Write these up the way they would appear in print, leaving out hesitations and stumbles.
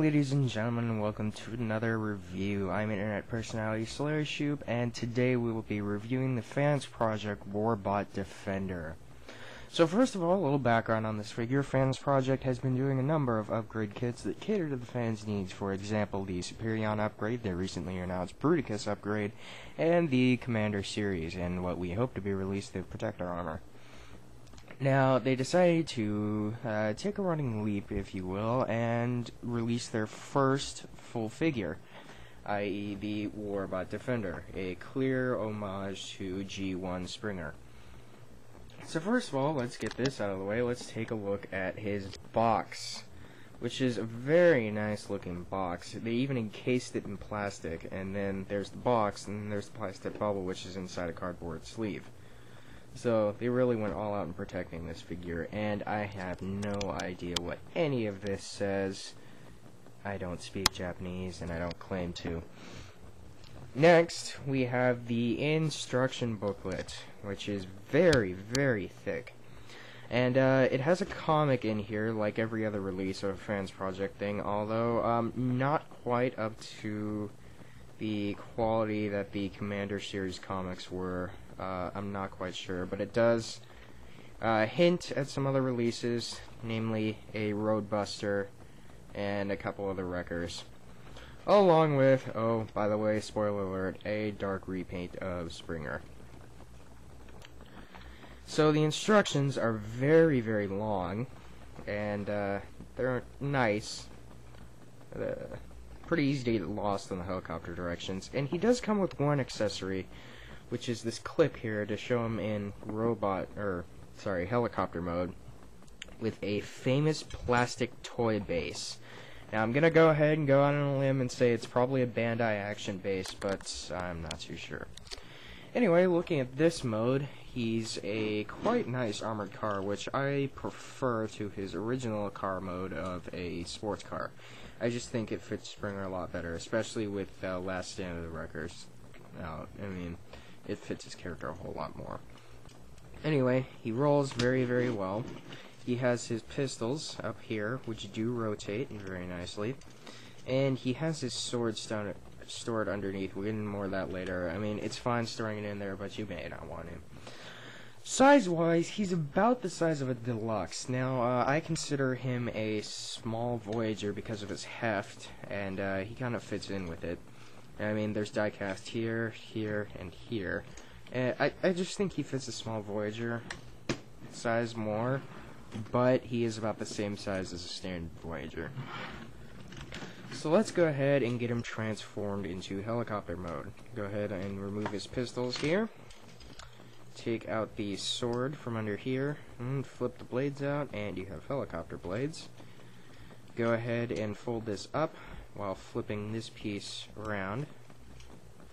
ladies and gentlemen, and welcome to another review. I'm internet personality Slayershoop, and today we will be reviewing the Fansproject Warbot Defender. So first of all, a little background on this figure. Fansproject has been doing a number of upgrade kits that cater to the fans' needs. For example, the Superion upgrade, their recently announced Bruticus upgrade, and the Commander series, and what we hope to be released, the Protector armor. Now, they decided to take a running leap, if you will, and release their first full figure, i.e. the Warbot Defender, a clear homage to G1 Springer. So first of all, let's get this out of the way. Let's take a look at his box, which is a very nice looking box. They even encased it in plastic, and then there's the box, and then there's the plastic bubble, which is inside a cardboard sleeve. So they really went all out in protecting this figure, and I have no idea what any of this says. I don't speak Japanese, and I don't claim to. Next, we have the instruction booklet, which is very, very thick. And it has a comic in here, like every other release of a Fansproject thing, although not quite up to the quality that the Commander series comics were. I'm not quite sure, but it does hint at some other releases, namely a Roadbuster and a couple other wreckers. Along with, oh, by the way, spoiler alert, a dark repaint of Springer. So the instructions are very, very long, and they're nice. Pretty easy to get lost in the helicopter directions, and he does come with one accessory, which is this clip here to show him in helicopter mode with a famous plastic toy base. Now I'm gonna go ahead and go out on a limb and say it's probably a Bandai action base, but I'm not too sure. Anyway, looking at this mode, he's a quite nice armored car, which I prefer to his original car mode of a sports car. I just think it fits Springer a lot better, especially with Last Stand of the Wreckers. I mean, it fits his character a whole lot more. Anyway, he rolls very, very well. He has his pistols up here, which do rotate very nicely. And he has his sword stored underneath. We'll get into more of that later. I mean, it's fine storing it in there, but you may not want to. Size-wise, he's about the size of a deluxe. Now, I consider him a small Voyager because of his heft, and he kind of fits in with it. I mean, there's diecast here, here, and here. And I just think he fits a small Voyager size more, but he is about the same size as a standard Voyager. So let's go ahead and get him transformed into helicopter mode. Go ahead and remove his pistols here. Take out the sword from under here, and flip the blades out, and you have helicopter blades. Go ahead and fold this up while flipping this piece around.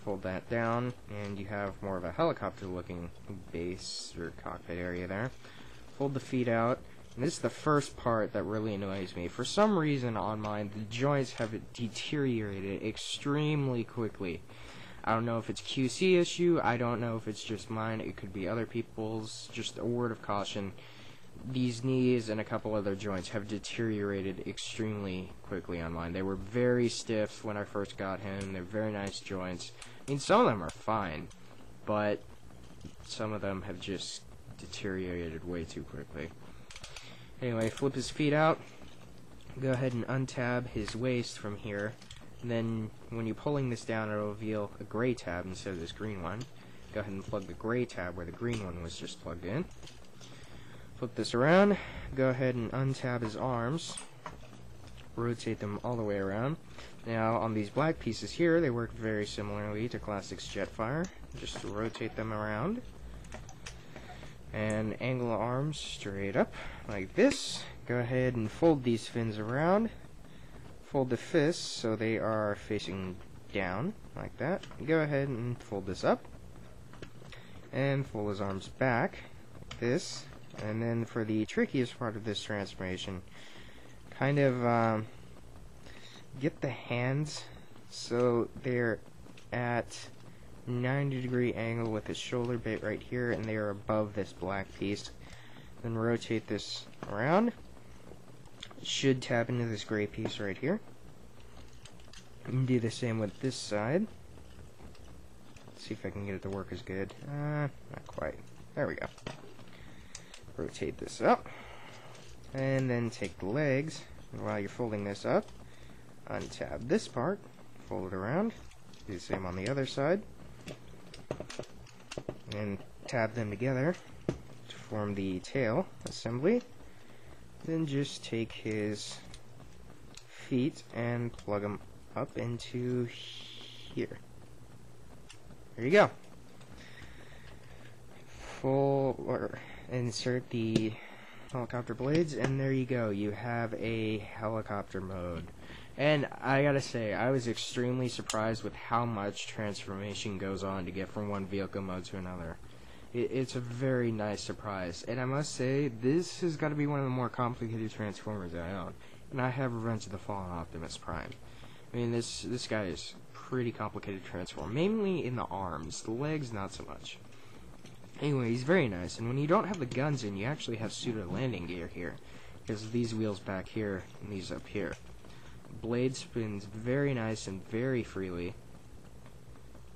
Fold that down, and you have more of a helicopter-looking base or cockpit area there. Fold the feet out, and this is the first part that really annoys me. For some reason on mine, the joints have deteriorated extremely quickly. I don't know if it's QC issue, I don't know if it's just mine, it could be other people's. Just a word of caution, these knees and a couple other joints have deteriorated extremely quickly on mine. They were very stiff when I first got him, they're very nice joints. I mean, some of them are fine, but some of them have just deteriorated way too quickly. Anyway, flip his feet out, go ahead and untab his waist from here. And then, when you're pulling this down, it'll reveal a gray tab instead of this green one. Go ahead and plug the gray tab where the green one was just plugged in. Flip this around. Go ahead and untab his arms. Rotate them all the way around. Now, on these black pieces here, they work very similarly to Classic's Jetfire. Just rotate them around. And angle the arms straight up, like this. Go ahead and fold these fins around. Fold the fists so they are facing down, like that. Go ahead and fold this up. And fold his arms back, like this. And then for the trickiest part of this transformation, kind of get the hands so they're at 90-degree angle with his shoulder bit right here, and they are above this black piece. Then rotate this around. It should tap into this gray piece right here. And do the same with this side. Let's see if I can get it to work as good. Not quite. There we go. Rotate this up. And then take the legs. And while you're folding this up, untab this part. Fold it around. Do the same on the other side. And tab them together to form the tail assembly. Then just take his feet and plug them up into here. There you go. Insert the helicopter blades, and there you go. You have a helicopter mode. And I gotta say, I was extremely surprised with how much transformation goes on to get from one vehicle mode to another. It's a very nice surprise, and I must say, this has got to be one of the more complicated Transformers I own. And I have Revenge of the Fallen Optimus Prime. I mean, this guy is pretty complicated to transform, mainly in the arms. The legs, not so much. Anyway, he's very nice, and when you don't have the guns in, you actually have pseudo landing gear here, because these wheels back here and these up here. The blade spins very nice and very freely.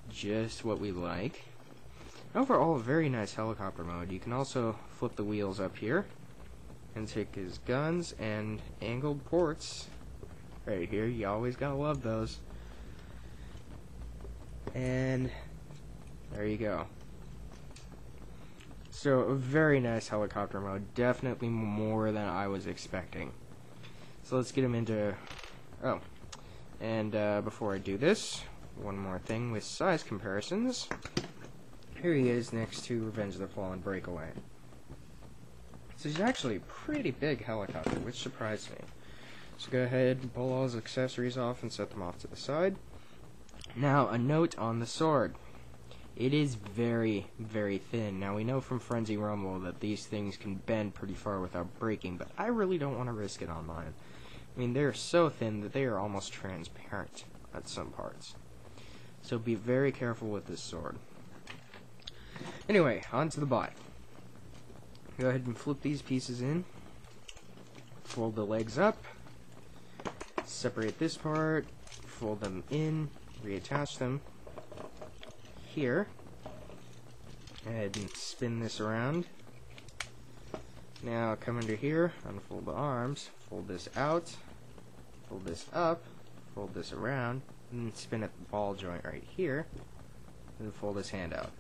Just what we like. Overall, a very nice helicopter mode. You can also flip the wheels up here and take his guns and angled ports right here. You always gotta love those. And there you go. So, a very nice helicopter mode. Definitely more than I was expecting. So let's get him into... Oh. And before I do this, one more thing with size comparisons. Here he is next to Revenge of the Fallen Breakaway. So he's actually a pretty big helicopter, which surprised me. So go ahead and pull all his accessories off and set them off to the side. Now, a note on the sword. It is very, very thin. Now, we know from Frenzy Rumble that these things can bend pretty far without breaking, but I really don't want to risk it on mine. I mean, they're so thin that they are almost transparent at some parts. So be very careful with this sword. Anyway, on to the body. Go ahead and flip these pieces in. Fold the legs up. Separate this part. Fold them in. Reattach them. Here. Go ahead and spin this around. Now come under here. Unfold the arms. Fold this out. Fold this up. Fold this around. And spin at the ball joint right here. And fold his hand out.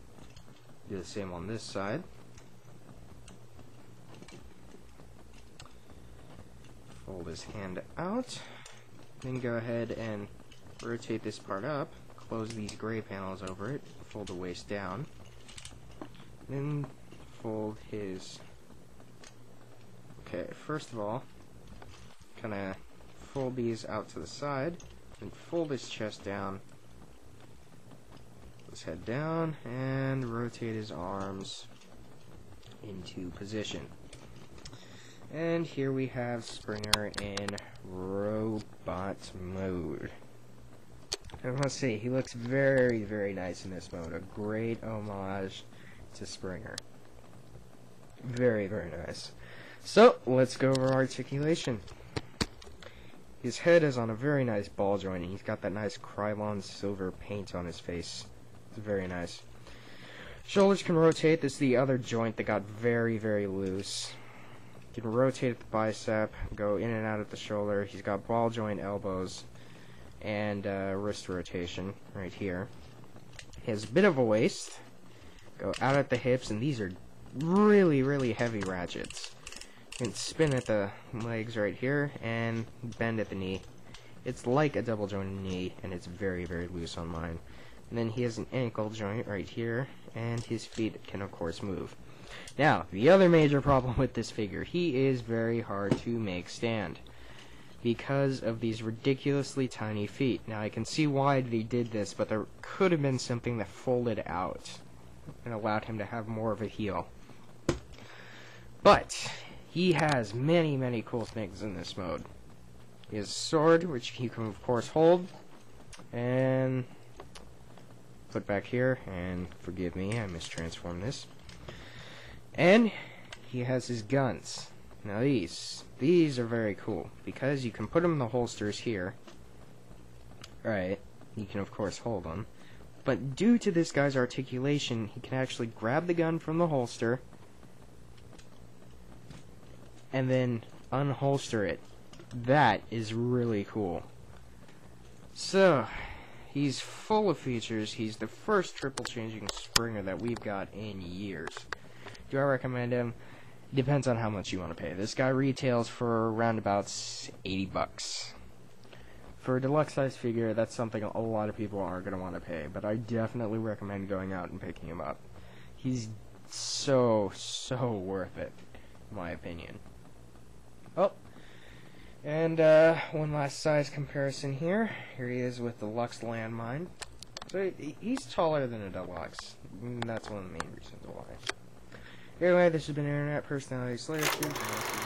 Do the same on this side. Fold his hand out. Then go ahead and rotate this part up. Close these gray panels over it. Fold the waist down. Then fold his... Okay, first of all, kind of fold these out to the side. And fold his chest down. His head down and rotate his arms into position. And here we have Springer in robot mode. I must say, he looks very, very nice in this mode. A great homage to Springer. Very, very nice. So, let's go over articulation. His head is on a very nice ball joint, and he's got that nice Krylon silver paint on his face. It's very nice. Shoulders can rotate. This is the other joint that got very, very loose. You can rotate at the bicep, go in and out at the shoulder. He's got ball joint elbows and wrist rotation right here. He has a bit of a waist. Go out at the hips, and these are really, really heavy ratchets. You can spin at the legs right here and bend at the knee. It's like a double jointed knee, and it's very, very loose on mine. And then he has an ankle joint right here, and his feet can, of course, move. Now, the other major problem with this figure, he is very hard to make stand because of these ridiculously tiny feet. Now, I can see why they did this, but there could have been something that folded out and allowed him to have more of a heel. But he has many, many cool things in this mode. He has a sword, which you can, of course, hold and put back here, and forgive me, I mistransformed this. And he has his guns. Now these are very cool, because you can put them in the holsters here, Right. You can, of course, hold him. But due to this guy's articulation, he can actually grab the gun from the holster and then unholster it. That is really cool. So, he's full of features. He's the first triple changing Springer that we've got in years. Do I recommend him? Depends on how much you want to pay. This guy retails for around about 80 bucks. For a deluxe size figure, that's something a lot of people aren't going to want to pay, but I definitely recommend going out and picking him up. He's so worth it, in my opinion. Oh, and one last size comparison here. Here he is with the Lux Landmine. So he's taller than a deluxe. That's one of the main reasons why. Anyway, this has been Internet Personality Slayershoop.